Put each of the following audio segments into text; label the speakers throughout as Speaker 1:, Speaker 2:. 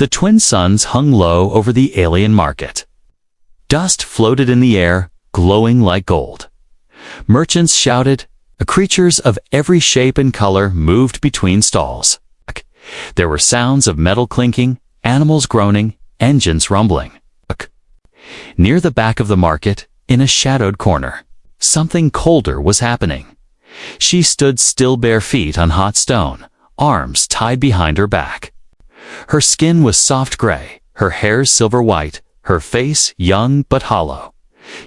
Speaker 1: The twin suns hung low over the alien market. Dust floated in the air, glowing like gold. Merchants shouted. Creatures of every shape and color moved between stalls. There were sounds of metal clinking, animals groaning, engines rumbling. Near the back of the market, in a shadowed corner, something colder was happening. She stood still, bare feet on hot stone, arms tied behind her back. Her skin was soft gray, her hair silver white, her face young but hollow.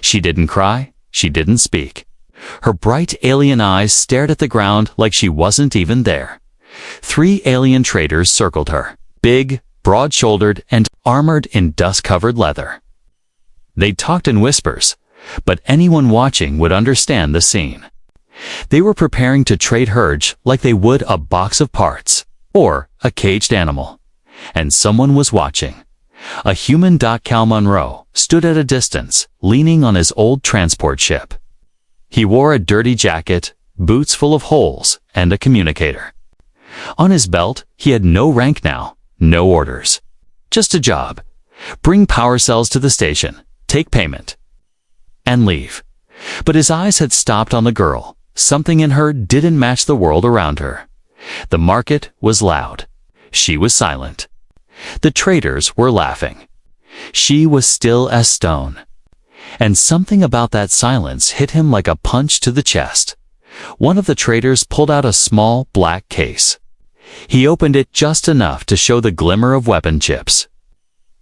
Speaker 1: She didn't cry, she didn't speak. Her bright alien eyes stared at the ground like she wasn't even there. 3 alien traders circled her, big, broad-shouldered, and armored in dust-covered leather. They talked in whispers, but anyone watching would understand the scene. They were preparing to trade herds like they would a box of parts, or a caged animal. And someone was watching. A human. Cal Monroe stood at a distance, leaning on his old transport ship. He wore a dirty jacket, boots full of holes, and a communicator. On his belt, he had no rank now, no orders. Just a job. Bring power cells to the station, take payment, and leave. But his eyes had stopped on the girl. Something in her didn't match the world around her. The market was loud. She was silent. The traders were laughing. She was still as stone. And something about that silence hit him like a punch to the chest. One of the traders pulled out a small black case. He opened it just enough to show the glimmer of weapon chips.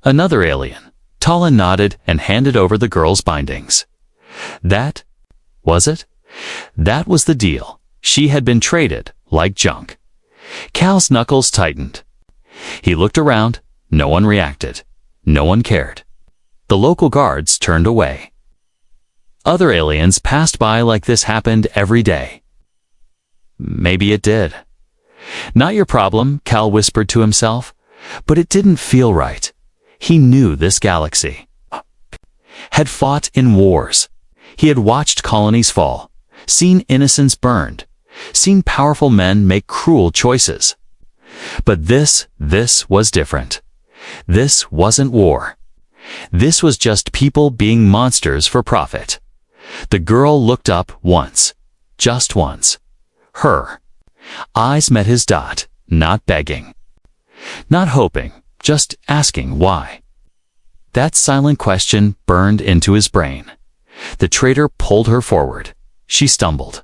Speaker 1: Another alien, tall and nodded, and handed over the girl's bindings. That was it? That was the deal. She had been traded like junk. Cal's knuckles tightened. He looked around. No one reacted. No one cared. The local guards turned away. Other aliens passed by like this happened every day. Maybe it did. Not your problem, Cal whispered to himself, but it didn't feel right. He knew this galaxy had fought in wars. He had watched colonies fall, seen innocents burned, seen powerful men make cruel choices. But this was different. This wasn't war. This was just people being monsters for profit. The girl looked up once, just once. Her eyes met his. Not begging, not hoping, just asking why. That silent question burned into his brain. The trader pulled her forward. She stumbled.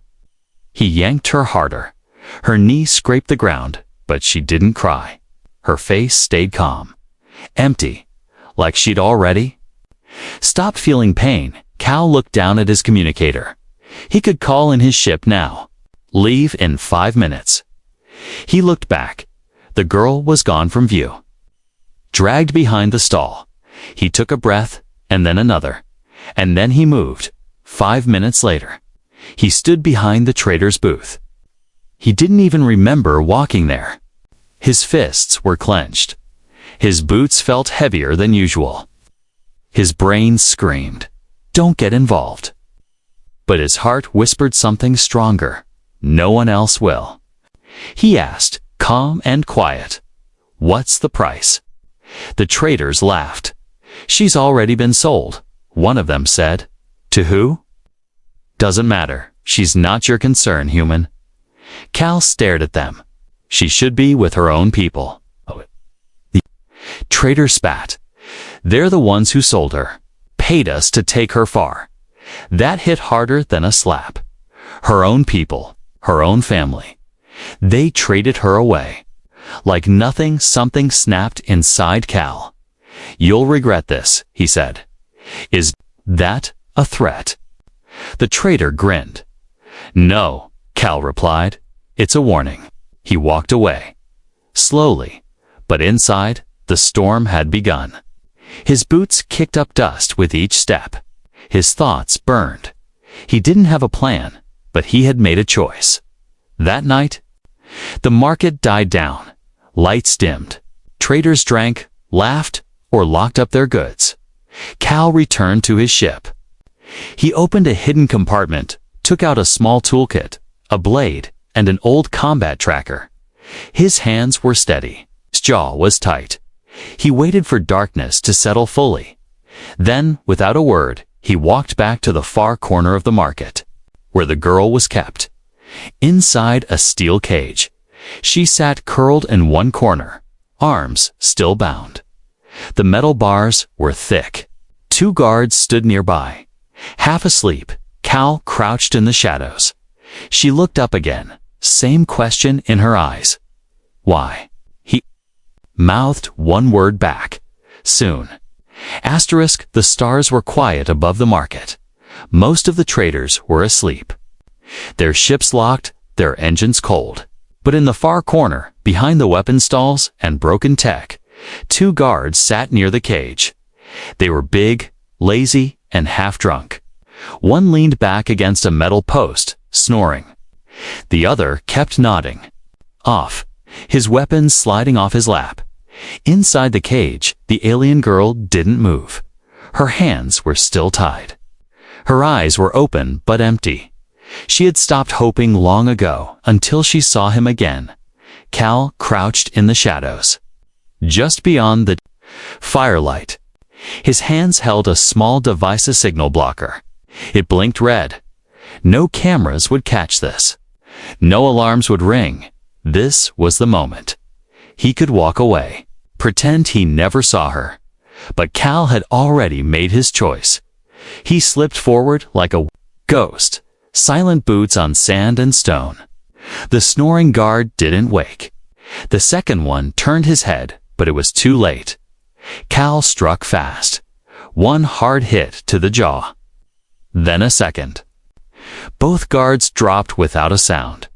Speaker 1: He yanked her harder. Her knee scraped the ground, but she didn't cry. Her face stayed calm, empty, like she'd already stopped feeling pain. Cal looked down at his communicator. He could call in his ship now. Leave in 5 minutes. He looked back. The girl was gone from view. Dragged behind the stall, he took a breath, and then another. And then he moved. 5 minutes later, he stood behind the trader's booth. He didn't even remember walking there. His fists were clenched. His boots felt heavier than usual. His brain screamed, "Don't get involved." But his heart whispered something stronger. No one else will. He asked, calm and quiet, "What's the price?" The traders laughed. "She's already been sold," one of them said. "To who?" "Doesn't matter. She's not your concern, human." Cal stared at them. "She should be with her own people." The trader spat. "They're the ones who sold her. Paid us to take her far." That hit harder than a slap. Her own people, her own family. They traded her away. Like nothing, something snapped inside Cal. "You'll regret this," he said. "Is that a threat?" The trader grinned. "No," Cal replied. "It's a warning." He walked away. Slowly, but inside, the storm had begun. His boots kicked up dust with each step. His thoughts burned. He didn't have a plan, but he had made a choice. That night, the market died down. Lights dimmed. Traders drank, laughed, or locked up their goods. Cal returned to his ship. He opened a hidden compartment, took out a small toolkit, a blade, and an old combat tracker. His hands were steady. His jaw was tight. He waited for darkness to settle fully. Then, without a word, he walked back to the far corner of the market, where the girl was kept. Inside a steel cage, she sat curled in one corner, arms still bound. The metal bars were thick. 2 guards stood nearby. Half asleep, Cal crouched in the shadows. She looked up again, same question in her eyes. Why? He mouthed one word back. Soon. The stars were quiet above the market. Most of the traders were asleep. Their ships locked, their engines cold. But in the far corner, behind the weapon stalls and broken tech, 2 guards sat near the cage. They were big, lazy, and half-drunk. One leaned back against a metal post, snoring. The other kept nodding. Off, his weapons sliding off his lap. Inside the cage, the alien girl didn't move. Her hands were still tied. Her eyes were open but empty. She had stopped hoping long ago until she saw him again. Cal crouched in the shadows, just beyond the firelight. His hands held a small device, a signal blocker. It blinked red. No cameras would catch this. No alarms would ring. This was the moment. He could walk away, pretend he never saw her. But Cal had already made his choice. He slipped forward like a ghost, silent boots on sand and stone. The snoring guard didn't wake. The second one turned his head, but it was too late. Cal struck fast. One hard hit to the jaw. Then a second. Both guards dropped without a sound.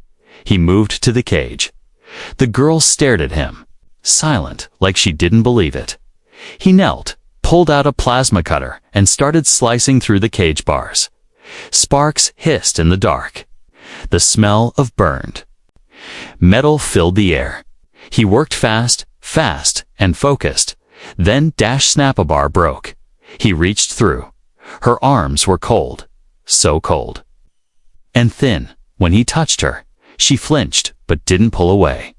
Speaker 1: He moved to the cage. The girl stared at him, silent, like she didn't believe it. He knelt, pulled out a plasma cutter, and started slicing through the cage bars. Sparks hissed in the dark. The smell of burned metal filled the air. He worked fast, and focused. Then Snap-a-bar broke. He reached through. Her arms were cold, so cold. And thin. When he touched her, she flinched but didn't pull away.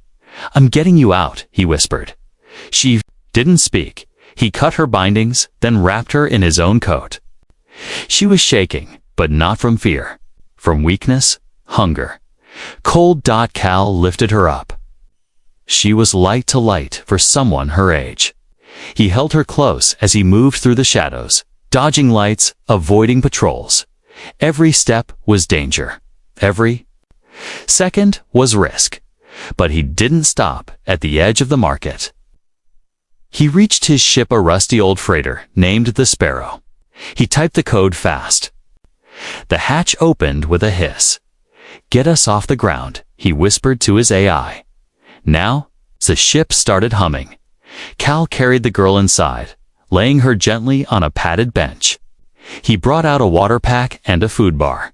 Speaker 1: "I'm getting you out," he whispered. She didn't speak. He cut her bindings, then wrapped her in his own coat. She was shaking, but not from fear. From weakness, hunger. Cold. Cal lifted her up. She was light to light for someone her age. He held her close as he moved through the shadows, dodging lights, avoiding patrols. Every step was danger. Every second was risk. But he didn't stop at the edge of the market. He reached his ship, a rusty old freighter named the Sparrow. He typed the code fast. The hatch opened with a hiss. "Get us off the ground," he whispered to his AI. Now, the ship started humming. Cal carried the girl inside, laying her gently on a padded bench. He brought out a water pack and a food bar.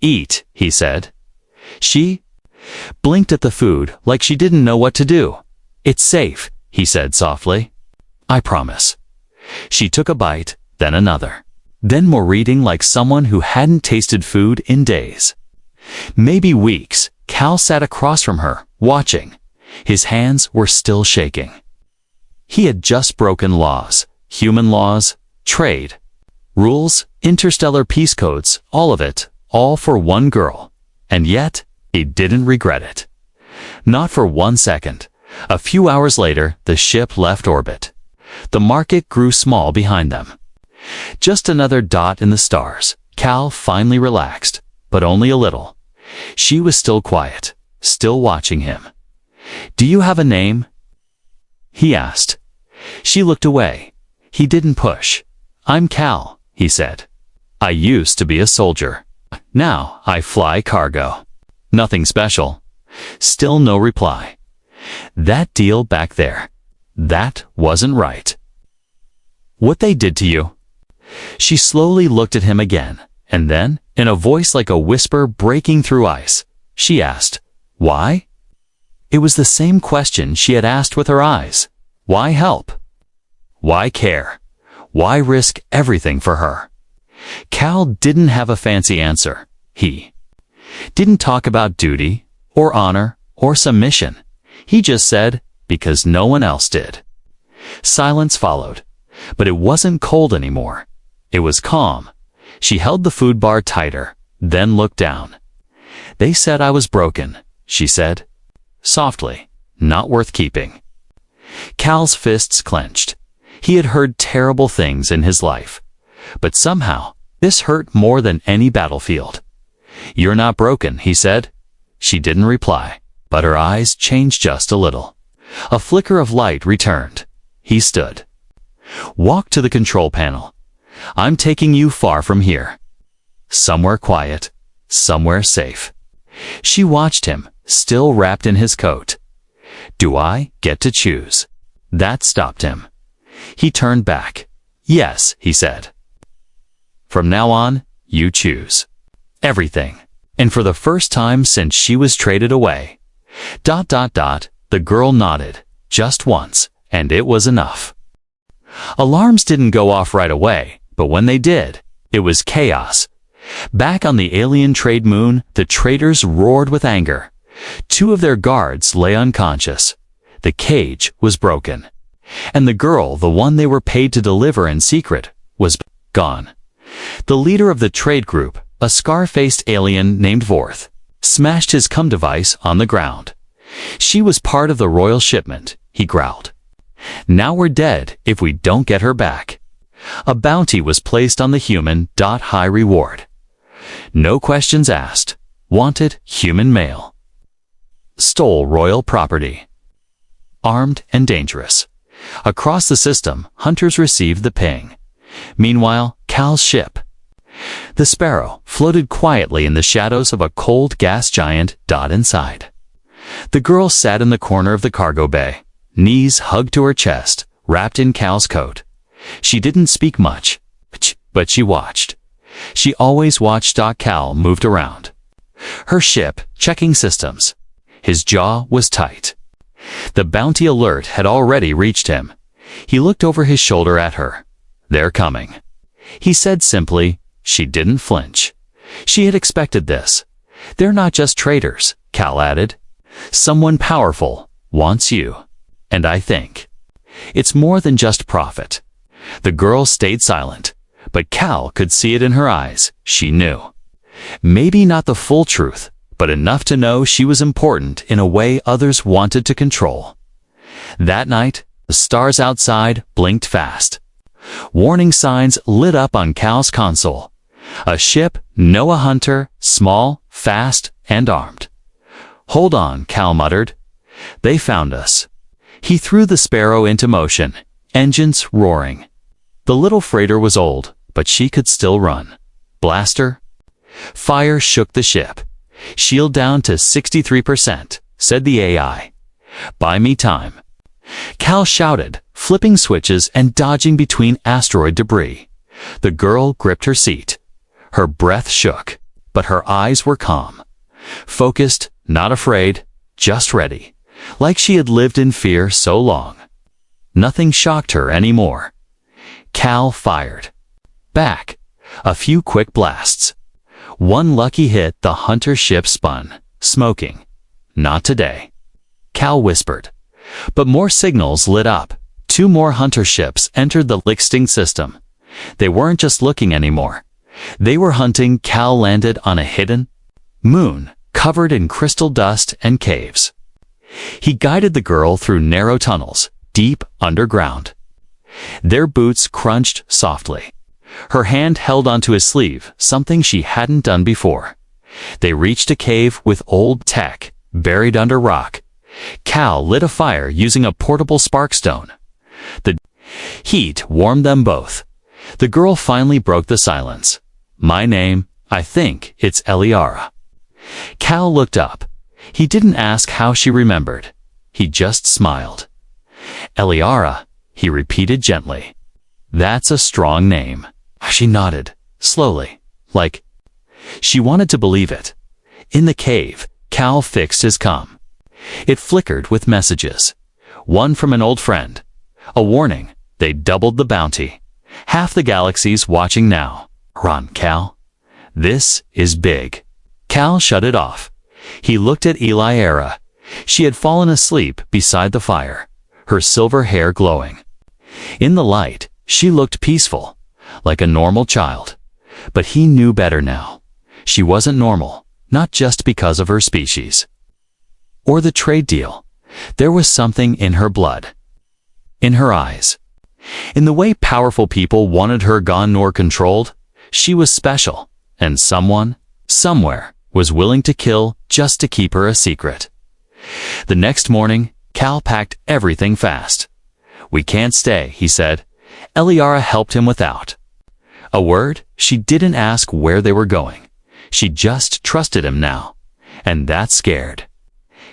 Speaker 1: "Eat," he said. She blinked at the food like she didn't know what to do. "It's safe," he said softly. "I promise." She took a bite, then another. Then more, eating like someone who hadn't tasted food in days. Maybe weeks. Cal sat across from her, watching. His hands were still shaking. He had just broken laws, human laws, trade, rules, interstellar peace codes, all of it, all for one girl. And yet, he didn't regret it. Not for 1 second. A few hours later, the ship left orbit. The market grew small behind them. Just another dot in the stars. Cal finally relaxed, but only a little. She was still quiet, still watching him. "Do you have a name?" he asked. She looked away. He didn't push. "I'm Cal," he said. "I used to be a soldier. Now I fly cargo. Nothing special." Still no reply. "That deal back there, that wasn't right." "What they did to you?" She slowly looked at him again, and then, in a voice like a whisper breaking through ice, she asked, "Why?" It was the same question she had asked with her eyes. Why help? Why care? Why risk everything for her? Cal didn't have a fancy answer. He didn't talk about duty, or honor, or submission. He just said, because no one else did. Silence followed, but it wasn't cold anymore. It was calm. She held the food bar tighter, then looked down. "They said I was broken," she said. Softly, "Not worth keeping." Cal's fists clenched. He had heard terrible things in his life, but somehow this hurt more than any battlefield. "You're not broken," he said. She didn't reply, but her eyes changed just a little. A flicker of light returned. He stood. "Walk to the control panel. I'm taking you far from here. Somewhere quiet, somewhere safe." She watched him, still wrapped in his coat. "Do I get to choose?" That stopped him. He turned back. "Yes," he said. "From now on, you choose. Everything." And for the first time since she was traded away. The girl nodded, just once, and it was enough. Alarms didn't go off right away, but when they did, it was chaos. Back on the alien trade moon, the traders roared with anger. 2 of their guards lay unconscious. The cage was broken. And the girl, the one they were paid to deliver in secret, was gone. The leader of the trade group, a scar-faced alien named Vorth, smashed his cum device on the ground. "She was part of the royal shipment," he growled. "Now we're dead if we don't get her back." A bounty was placed on the human. High reward. No questions asked. Wanted human male. Stole royal property. Armed and dangerous. Across the system, hunters received the ping. Meanwhile, Cal's ship, the Sparrow, floated quietly in the shadows of a cold gas giant. Inside. The girl sat in the corner of the cargo bay, knees hugged to her chest, wrapped in Cal's coat. She didn't speak much, but she watched. She always watched. Cal moved around. Her ship, checking systems. His jaw was tight. The bounty alert had already reached him. He looked over his shoulder at her. "They're coming," he said simply. She didn't flinch. She had expected this. "They're not just traders," Cal added. "Someone powerful wants you. And I think it's more than just profit." The girl stayed silent, but Cal could see it in her eyes. She knew. Maybe not the full truth, but enough to know she was important in a way others wanted to control. That night, the stars outside blinked fast. Warning signs lit up on Cal's console. A ship, Noah Hunter, small, fast, and armed. "Hold on," Cal muttered. "They found us." He threw the Sparrow into motion, engines roaring. The little freighter was old, but she could still run. Blaster. Fire shook the ship. "Shield down to 63%, said the AI. "Buy me time." Cal shouted, flipping switches and dodging between asteroid debris. The girl gripped her seat. Her breath shook, but her eyes were calm. Focused, not afraid, just ready. Like she had lived in fear so long. Nothing shocked her anymore. Cal fired. Back. A few quick blasts. One lucky hit, the Hunter ship spun, smoking. "Not today," Cal whispered. But more signals lit up. 2 more Hunter ships entered the extinct system. They weren't just looking anymore. They were hunting. Cal landed on a hidden moon, covered in crystal dust and caves. He guided the girl through narrow tunnels, deep underground. Their boots crunched softly. Her hand held onto his sleeve, something she hadn't done before. They reached a cave with old tech, buried under rock. Cal lit a fire using a portable sparkstone. The heat warmed them both. The girl finally broke the silence. "My name, I think it's Eliara." Cal looked up. He didn't ask how she remembered. He just smiled. "Eliara," he repeated gently. "That's a strong name." She nodded, slowly, like she wanted to believe it. In the cave, Cal fixed his comm. It flickered with messages. One from an old friend. A warning, they doubled the bounty. Half the galaxy's watching now. "Run, Cal. This is big." Cal shut it off. He looked at Eliara. She had fallen asleep beside the fire, her silver hair glowing. In the light, she looked peaceful, like a normal child. But he knew better now. She wasn't normal, not just because of her species. Or the trade deal. There was something in her blood. In her eyes. In the way powerful people wanted her gone nor controlled, she was special, and someone, somewhere, was willing to kill just to keep her a secret. The next morning, Cal packed everything fast. "We can't stay," he said. Eliara helped him without a word. She didn't ask where they were going. She just trusted him now. And that scared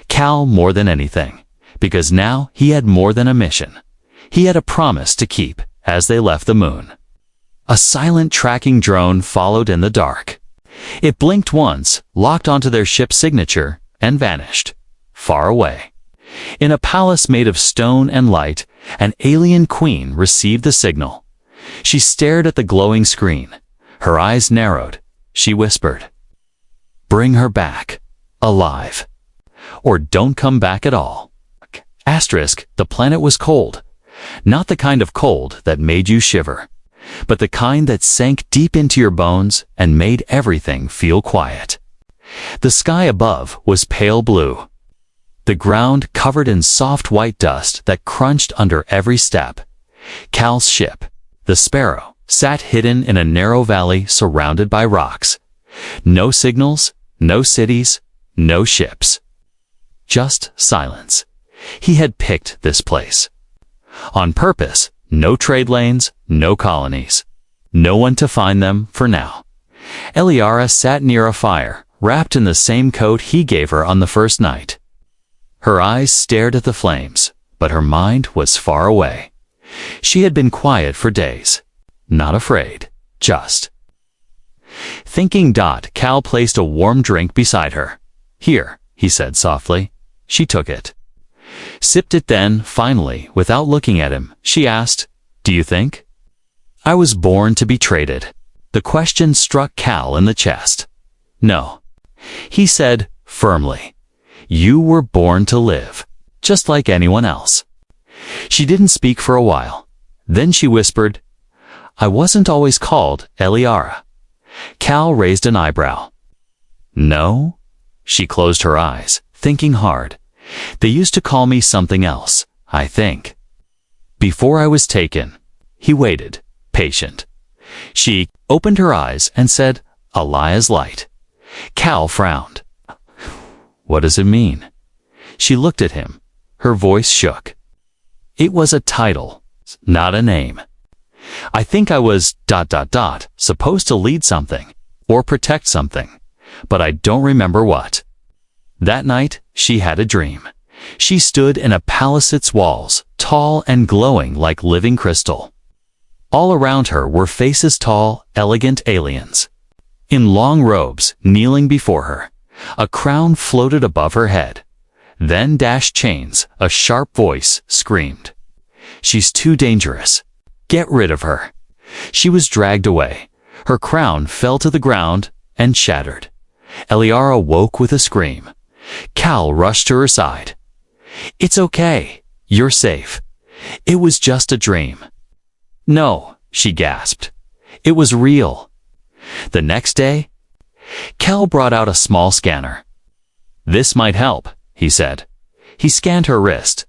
Speaker 1: Cal more than anything, because now he had more than a mission. He had a promise to keep as they left the moon. A silent tracking drone followed in the dark. It blinked once, locked onto their ship's signature, and vanished. Far away. In a palace made of stone and light, an alien queen received the signal. She stared at the glowing screen. Her eyes narrowed. She whispered, "Bring her back, alive. Or don't come back at all." The planet was cold. Not the kind of cold that made you shiver, but the kind that sank deep into your bones and made everything feel quiet. The sky above was pale blue. The ground covered in soft white dust that crunched under every step. Cal's ship, the Sparrow, sat hidden in a narrow valley surrounded by rocks. No signals, no cities, no ships. Just silence. He had picked this place. On purpose, no trade lanes, no colonies. No one to find them for now. Eliara sat near a fire, wrapped in the same coat he gave her on the first night. Her eyes stared at the flames, but her mind was far away. She had been quiet for days. Not afraid, just thinking. Cal placed a warm drink beside her. "Here," he said softly. She took it. Sipped it, then, finally, without looking at him, she asked, "Do you think I was born to be traded?" The question struck Cal in the chest. "No," he said firmly. "You were born to live, just like anyone else." She didn't speak for a while. Then she whispered, "I wasn't always called Eliara." Cal raised an eyebrow. "No?" She closed her eyes, thinking hard. "They used to call me something else, I think. Before I was taken." He waited, patient. She opened her eyes and said, "Elia's light." Cal frowned. "What does it mean?" She looked at him. Her voice shook. "It was a title, not a name. I think I was ... supposed to lead something, or protect something, but I don't remember what." That night, she had a dream. She stood in a palace's walls, tall and glowing like living crystal. All around her were faces, tall, elegant aliens. In long robes, kneeling before her. A crown floated above her head. Then dashed chains, a sharp voice screamed, "She's too dangerous. Get rid of her." She was dragged away. Her crown fell to the ground and shattered. Eliara woke with a scream. Cal rushed to her side. "It's okay. You're safe. It was just a dream." "No," she gasped. "It was real." The next day, Cal brought out a small scanner. "This might help," he said. He scanned her wrist.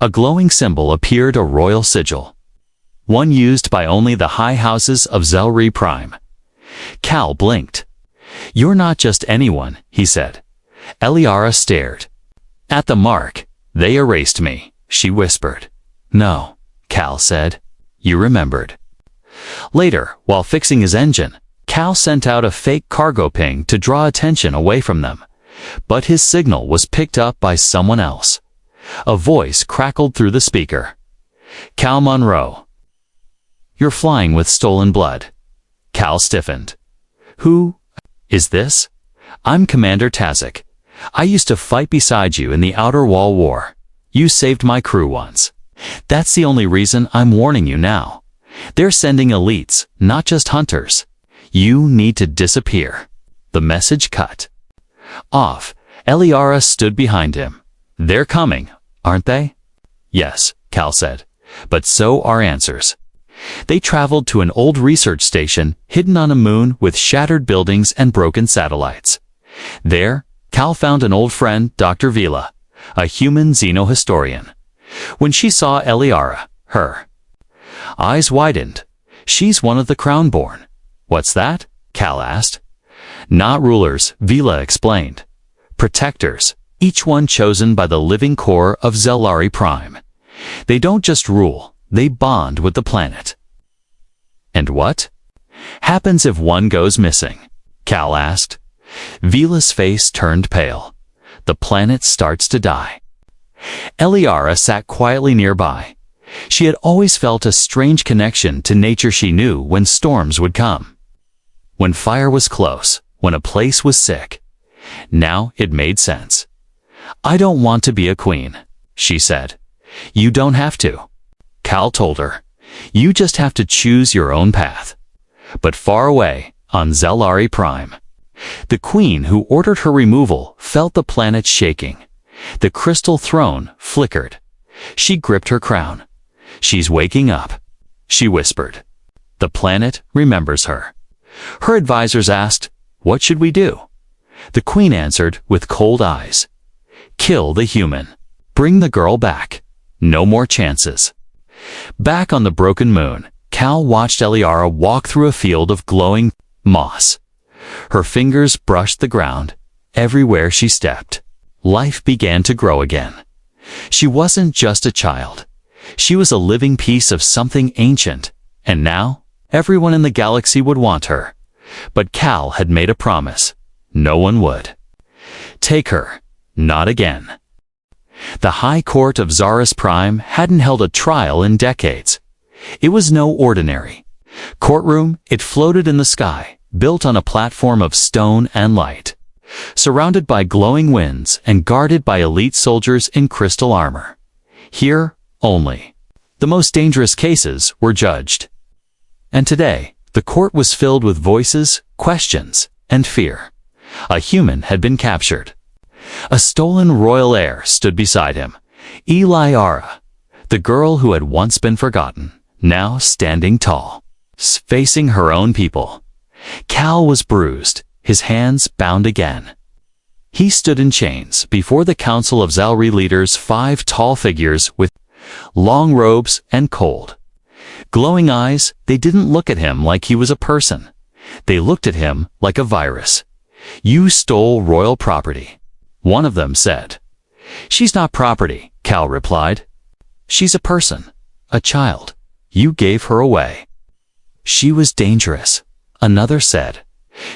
Speaker 1: A glowing symbol appeared, a royal sigil. One used by only the high houses of Zelri Prime. Cal blinked. "You're not just anyone," he said. Eliara stared. "At the mark, they erased me," she whispered. "No," Cal said. "You remembered." Later, while fixing his engine, Cal sent out a fake cargo ping to draw attention away from them. But his signal was picked up by someone else. A voice crackled through the speaker. "Cal Monroe. You're flying with stolen blood." Cal stiffened. "Who is this?" "I'm Commander Tazik. I used to fight beside you in the Outer Wall War. You saved my crew once. That's the only reason I'm warning you now. They're sending elites, not just hunters. You need to disappear." The message cut off. Eliara stood behind him. "They're coming, aren't they?" "Yes," Cal said. But so are answers. They traveled to an old research station hidden on a moon with shattered buildings and broken satellites. There, Cal found an old friend, Dr. Vila, a human xenohistorian. When she saw Eliara, her eyes widened. "She's one of the crown-born." "What's that?" Cal asked. "Not rulers," Vila explained. "Protectors, each one chosen by the living core of Zelari Prime. They don't just rule, they bond with the planet." "And what happens if one goes missing?" Cal asked. Vila's face turned pale. "The planet starts to die." Eliara sat quietly nearby. She had always felt a strange connection to nature. She knew when storms would come, when fire was close, when a place was sick. Now it made sense. "I don't want to be a queen," she said. "You don't have to," Cal told her. "You just have to choose your own path." But far away, on Zelari Prime, the queen who ordered her removal felt the planet shaking. The crystal throne flickered. She gripped her crown. "She's waking up," she whispered. "The planet remembers her." Her advisors asked, "What should we do?" The queen answered with cold eyes, "Kill the human. Bring the girl back. No more chances." Back on the broken moon, Cal watched Eliara walk through a field of glowing moss. Her fingers brushed the ground. Everywhere she stepped, life began to grow again. She wasn't just a child. She was a living piece of something ancient, and now everyone in the galaxy would want her. But Cal had made a promise. No one would take her. Not again. The High Court of Zaris Prime hadn't held a trial in decades. It was no ordinary courtroom. It floated in the sky, built on a platform of stone and light, surrounded by glowing winds and guarded by elite soldiers in crystal armor. Here, only the most dangerous cases were judged. And today, the court was filled with voices, questions, and fear. A human had been captured. A stolen royal heir stood beside him. Eliara, the girl who had once been forgotten, now standing tall, facing her own people. Cal was bruised, his hands bound again. He stood in chains before the Council of Zalri leaders, 5 tall figures with long robes and cold, glowing eyes. They didn't look at him like he was a person. They looked at him like a virus. "You stole royal property," one of them said. "She's not property," Cal replied. "She's a person, a child. You gave her away." "She was dangerous," another said.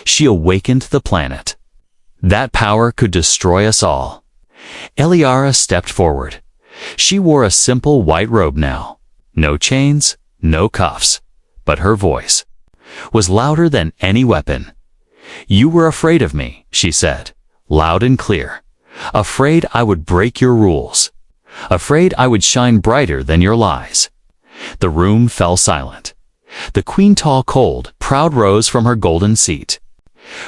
Speaker 1: "She awakened the planet. That power could destroy us all." Eliara stepped forward. She wore a simple white robe now. No chains, no cuffs. But her voice was louder than any weapon. "You were afraid of me," she said, loud and clear. "Afraid I would break your rules. Afraid I would shine brighter than your lies." The room fell silent. The queen, tall, cold, proud, rose from her golden seat.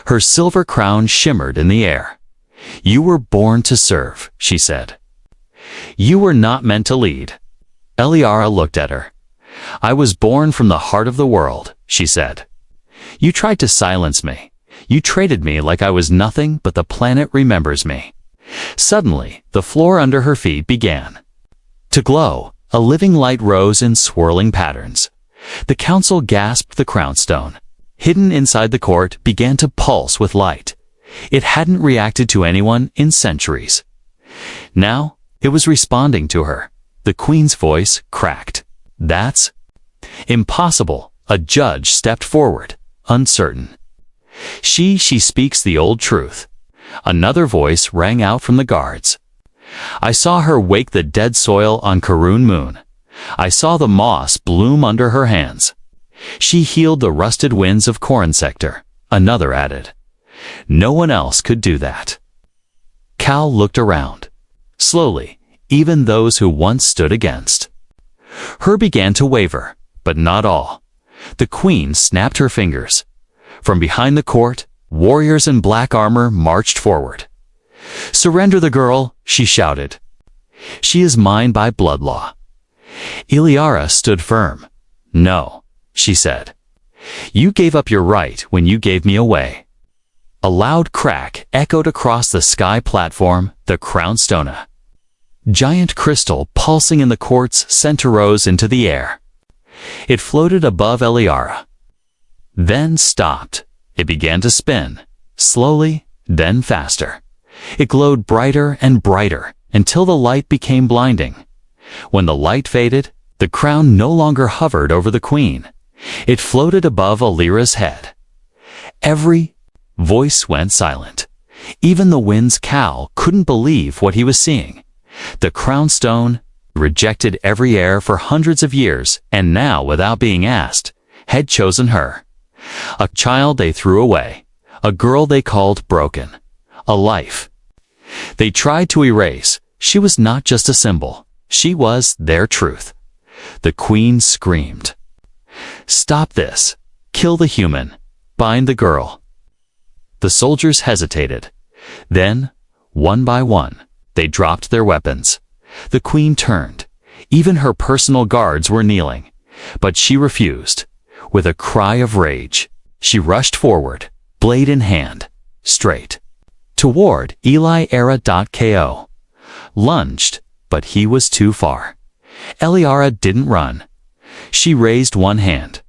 Speaker 1: Her silver crown shimmered in the air. "You were born to serve," she said. "You were not meant to lead." Eliara looked at her. "I was born from the heart of the world," she said. "You tried to silence me. You traded me like I was nothing, but the planet remembers me." Suddenly, the floor under her feet began to glow. A living light rose in swirling patterns. The council gasped. The crownstone, hidden inside the court, began to pulse with light. It hadn't reacted to anyone in centuries. Now, it was responding to her. The queen's voice cracked. "That's impossible." A judge stepped forward, uncertain. She speaks the old truth." Another voice rang out from the guards. "I saw her wake the dead soil on Karun Moon. I saw the moss bloom under her hands. She healed the rusted winds of Koran Sector." Another added. "No one else could do that." Cal looked around. Slowly, even those who once stood against her began to waver, but not all. The queen snapped her fingers. From behind the court, warriors in black armor marched forward. "Surrender the girl," she shouted. "She is mine by blood law." Iliara stood firm. "No," she said. "You gave up your right when you gave me away." A loud crack echoed across the sky platform, the crown stone. Giant crystal pulsing in the court's center rose into the air. It floated above Iliara. Then stopped. It began to spin, slowly, then faster. It glowed brighter and brighter until the light became blinding. When the light faded, the crown no longer hovered over the queen. It floated above Alira's head. Every voice went silent. Even the wind's cow couldn't believe what he was seeing. The crown stone rejected every heir for hundreds of years, and now, without being asked, had chosen her. A child they threw away, a girl they called broken, a life they tried to erase. She was not just a symbol, she was their truth. The queen screamed, "Stop this! Kill the human! Bind the girl!" The soldiers hesitated. Then, one by one, they dropped their weapons. The queen turned. Even her personal guards were kneeling. But she refused. With a cry of rage, she rushed forward, blade in hand, straight toward Iliara.ko. Lunged, but he was too far. Iliara didn't run. She raised one hand.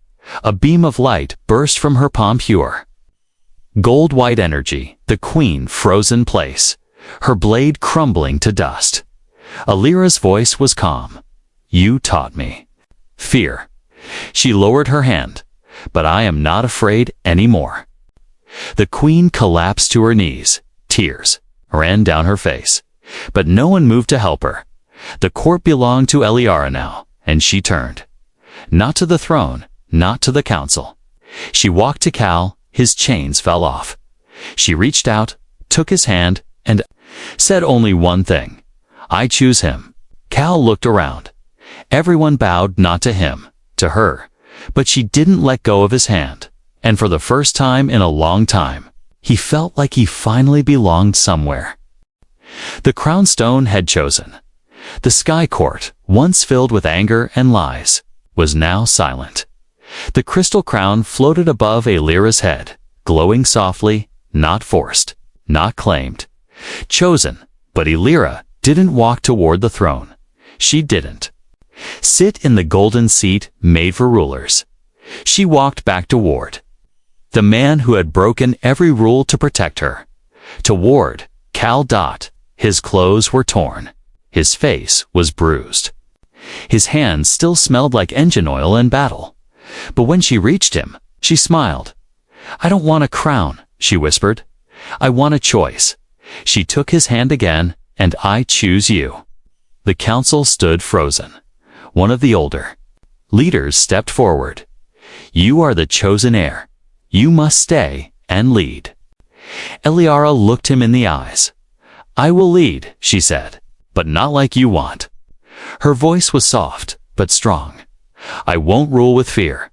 Speaker 1: A beam of light burst from her palm, pure gold-white energy. The queen froze in place, her blade crumbling to dust. Alira's voice was calm. "You taught me fear." She lowered her hand. "But I am not afraid anymore." The queen collapsed to her knees. Tears ran down her face. But no one moved to help her. The court belonged to Iliara now, and she turned. Not to the throne, not to the council. She walked to Cal. His chains fell off. She reached out, took his hand, and said only one thing. "I choose him." Cal looked around. Everyone bowed, not to him, to her. But she didn't let go of his hand. And for the first time in a long time, he felt like he finally belonged somewhere. The crown stone had chosen. The sky court, once filled with anger and lies, was now silent. The crystal crown floated above Alira's head, glowing softly, not forced, not claimed. Chosen, but Alira didn't walk toward the throne. She didn't sit in the golden seat made for rulers. She walked back toward the man who had broken every rule to protect her. Toward Cal. His clothes were torn. His face was bruised. His hands still smelled like engine oil and battle. But when she reached him, she smiled. "I don't want a crown," she whispered. "I want a choice." She took his hand again. "And I choose you." The council stood frozen. One of the older leaders stepped forward. "You are the chosen heir. You must stay and lead." Iliara looked him in the eyes. "I will lead," she said, "but not like you want." Her voice was soft, but strong. "I won't rule with fear.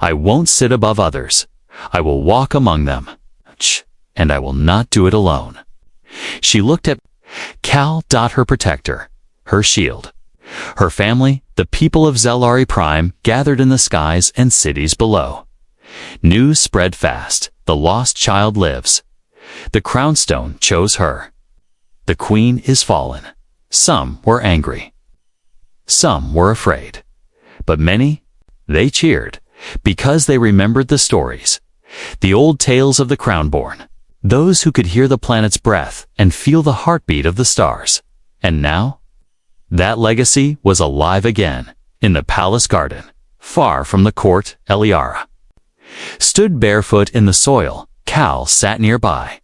Speaker 1: I won't sit above others. I will walk among them. And I will not do it alone." She looked at Cal. Her protector, her shield. Her family, the people of Zelari Prime, gathered in the skies and cities below. News spread fast. The lost child lives. The crownstone chose her. The queen is fallen. Some were angry. Some were afraid. But many, they cheered, because they remembered the stories. The old tales of the crownborn. Those who could hear the planet's breath and feel the heartbeat of the stars. And now, that legacy was alive again, in the palace garden, far from the court. Iliara stood barefoot in the soil. Cal sat nearby.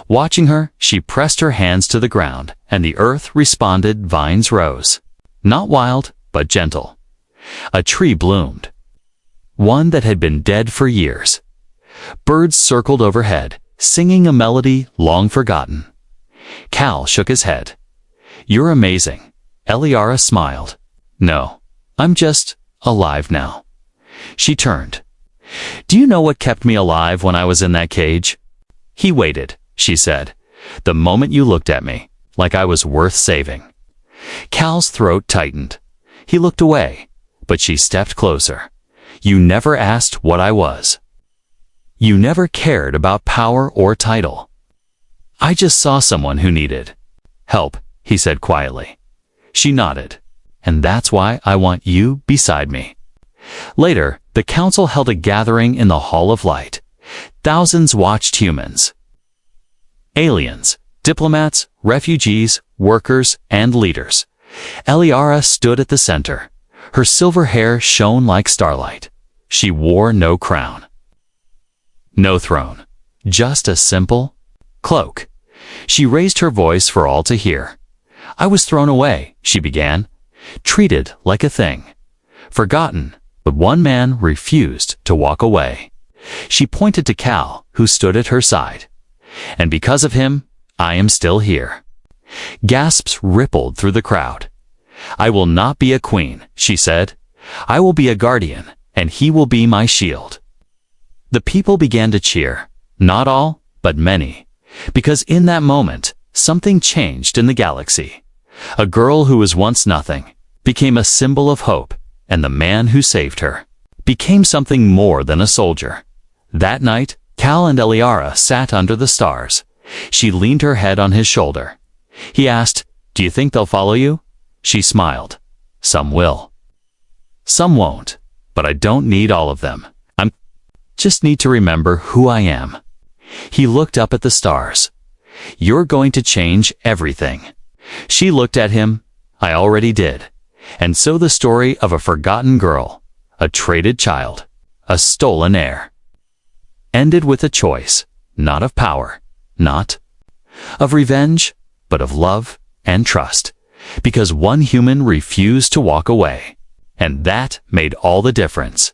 Speaker 1: Watching her, she pressed her hands to the ground, and the earth responded. Vines rose. Not wild, but gentle. A tree bloomed. One that had been dead for years. Birds circled overhead, singing a melody long forgotten. Cal shook his head. "You're amazing." Iliara smiled. "No, I'm just alive now." She turned. "Do you know what kept me alive when I was in that cage?" "He waited," she said. "The moment you looked at me, like I was worth saving." Cal's throat tightened. He looked away, but she stepped closer. You never asked what I was. You never cared about power or title. I just saw someone who needed help, he said quietly. She nodded. And that's why I want you beside me. Later, the council held a gathering in the Hall of Light. Thousands watched humans, aliens, diplomats, refugees, workers, and leaders. Eliara stood at the center. Her silver hair shone like starlight. She wore no crown, no throne, just a simple cloak. She raised her voice for all to hear. I was thrown away, she began, treated like a thing, forgotten, but one man refused to walk away. She pointed to Cal, who stood at her side. And because of him, I am still here. Gasps rippled through the crowd. I will not be a queen, she said. I will be a guardian, and he will be my shield. The people began to cheer, not all, but many, because in that moment, something changed in the galaxy. A girl who was once nothing became a symbol of hope, and the man who saved her became something more than a soldier. That night, Cal and Eliara sat under the stars. She leaned her head on his shoulder. He asked, "Do you think they'll follow you?" She smiled. "Some will. Some won't, but I don't need all of them. I just need to remember who I am." He looked up at the stars. "You're going to change everything." She looked at him. "I already did." And so the story of a forgotten girl, a traded child, a stolen heir, ended with a choice, not of power, not of revenge, but of love and trust, because one human refused to walk away. And that made all the difference.